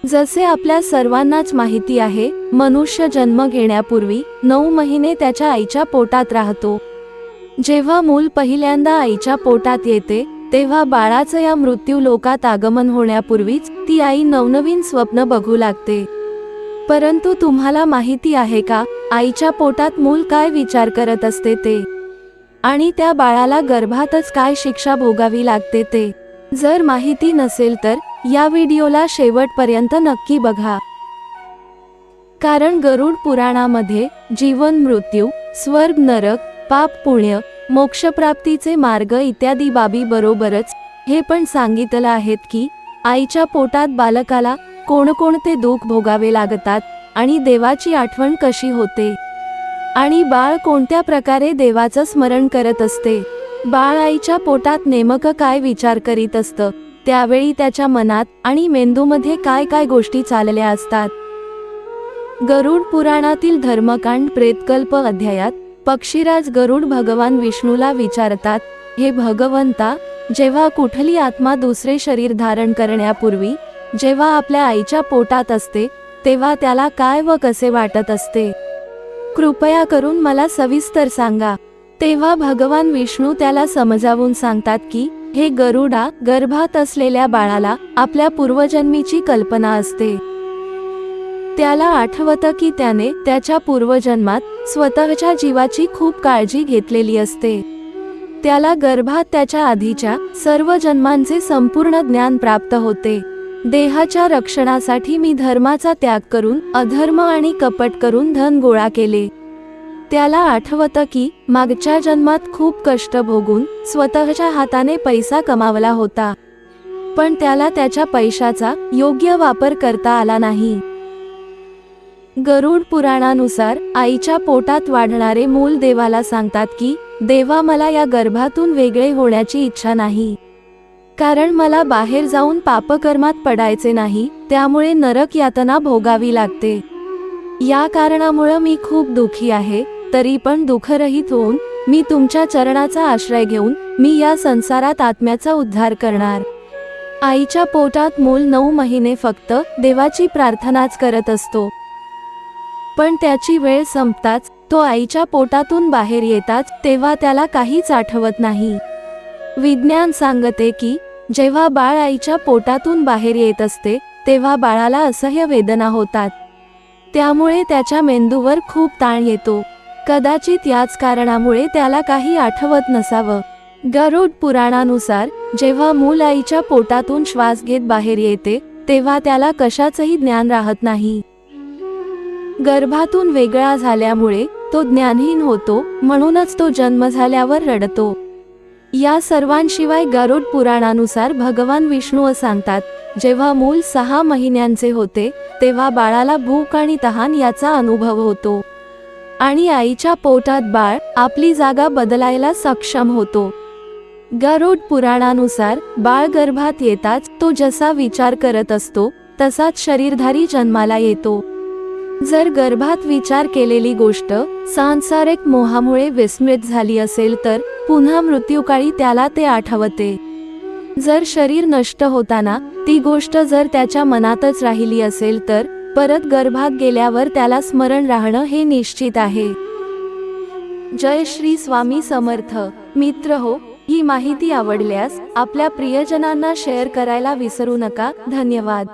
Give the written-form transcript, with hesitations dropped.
जसे आपल्या सर्वांनाच माहिती आहे, मनुष्य जन्म घेण्यापूर्वी 9 महिने त्याच्या आईच्या पोटात राहतो। जेव्हा मूल पहिल्यांदा आईच्या पोटात येते, तेव्हा बाळाचं या मृत्यू लोकात आगमन होण्यापूर्वीच ती आई नवनवीन स्वप्न बघू लागते। परंतु तुम्हाला माहिती आहे का, आईच्या पोटात मूल काय विचार करत असते ते, आणि त्या बाळाला गर्भातच काय शिक्षा भोगावी लागते ते? जर माहिती नसेल तर या व्हिडिओला शेवटपर्यंत नक्की बघा, कारण गरुड पुराणामध्ये जीवन मृत्यू, स्वर्ग नरक, पाप पुण्य, मोक्षप्राप्तीचे मार्ग इत्यादी बाबी बरोबरच हे पण सांगितलं आहेत की आईच्या पोटात बालकाला कोणकोणते दुःख भोगावे लागतात आणि देवाची आठवण कशी होते, आणि बाळ कोणत्या प्रकारे देवाचं स्मरण करत असते। बाळ आईच्या पोटात नेमकं काय विचार करीत असतं, त्यावेळी त्याच्या मनात आणि मेंदूमध्ये काय काय गोष्टी चालल्या असतात। गरुड पुराणातील धर्मकांड प्रेतकल्प अध्यायात पक्षीराज गरुड भगवान विष्णूला विचारतात, हे भगवंता, जेव्हा कुठली आत्मा दुसरे शरीर धारण करण्यापूर्वी जेव्हा आपल्या आईच्या पोटात असते, तेव्हा त्याला काय व कसे वाटत असते? कृपया करून मला सविस्तर सांगा। तेव्हा भगवान विष्णू त्याला समजावून सांगतात की, हे गरुडा, गर्भात असलेल्या बाळाला आपल्या पूर्वजन्मीची कल्पना असते। त्याला आठवतं की त्याने त्याच्या पूर्वजन्मात स्वतःच्या जीवाची खूप काळजी घेतलेली असते। त्याला गर्भात त्याच्या आधीच्या सर्व जन्मांचे संपूर्ण ज्ञान प्राप्त होते। देहाच्या रक्षणासाठी मी धर्माचा त्याग करून, अधर्म आणि कपट करून धन गोळा केले। त्याला आठवतं की मागच्या जन्मात खूप कष्ट भोगून स्वतःच्या हाताने पैसा कमावला होता, पण त्याला त्याच्या पैशाचा योग्य वापर करता आला नाही। गरुड पुराणानुसार आईच्या पोटात वाढणारे मूल देवाला सांगतात की, देवा, मला या गर्भातून वेगळे होण्याची इच्छा नाही, कारण मला बाहेर जाऊन पापकर्मात पडायचे नाही, त्यामुळे नरक यातना भोगावी लागते। या कारणामुळे मी खूप दुःखी आहे, तरी पण दुःखरहित होऊन मी तुमच्या चरणाचा आश्रय घेऊन मी या संसारात आत्म्याचा उद्धार करणार। आईच्या पोटात मूल 9 महिने फक्त देवाची प्रार्थनाच करत असतो, पण त्याची वेळ संपताच, तो आईच्या पोटातून बाहेर येताच, तेव्हा त्याला काहीच आठवत नाही। विज्ञान सांगते की जेव्हा बाळ आईच्या पोटातून बाहेर येत असते, तेव्हा बाळाला असह्य वेदना होतात, त्यामुळे त्याच्या मेंदूवर खूप ताण येतो। कदाचित याच कारणामुळे त्याला काही आठवत नसावं। गरुड पुराणानुसार जेव्हा मूल आईच्या पोटातून श्वास घेत बाहेर येते, तेव्हा त्याला कशाचंही ज्ञान राहत नाही। गर्भातून वेगळा झाल्यामुळे तो ज्ञानहीन होतो, म्हणूनच तो जन्म झाल्यावर रडतो। या सर्वांशिवाय गरुड पुराणानुसार भगवान विष्णू सांगतात, जेव्हा मूल 6 महिन्यांचे होते, तेव्हा बाळाला भूक आणि तहान याचा अनुभव होतो, आणि आईच्या पोटात बाळ आपली जागा बदलायला सक्षम होतो। गरुड पुराणानुसार बाळ गर्भात येताच तो जसा विचार करत असतो, तसाच शरीरधारी जन्माला येतो। जर गर्भात विचार केलेली गोष्ट सांसारिक मोहामुळे विस्मृत झाली असेल तर पुन्हा मृत्यूकाळी त्याला ते आठवते। जर शरीर नष्ट होताना ती गोष्ट जर त्याच्या मनातच राहिली असेल तर परत गर्भात गेल्यावर त्याला स्मरण राहणं हे निश्चित आहे। जय श्री स्वामी समर्थ। मित्र हो, ही माहिती आवडल्यास आपल्या प्रियजनांना शेअर करायला विसरू नका। धन्यवाद।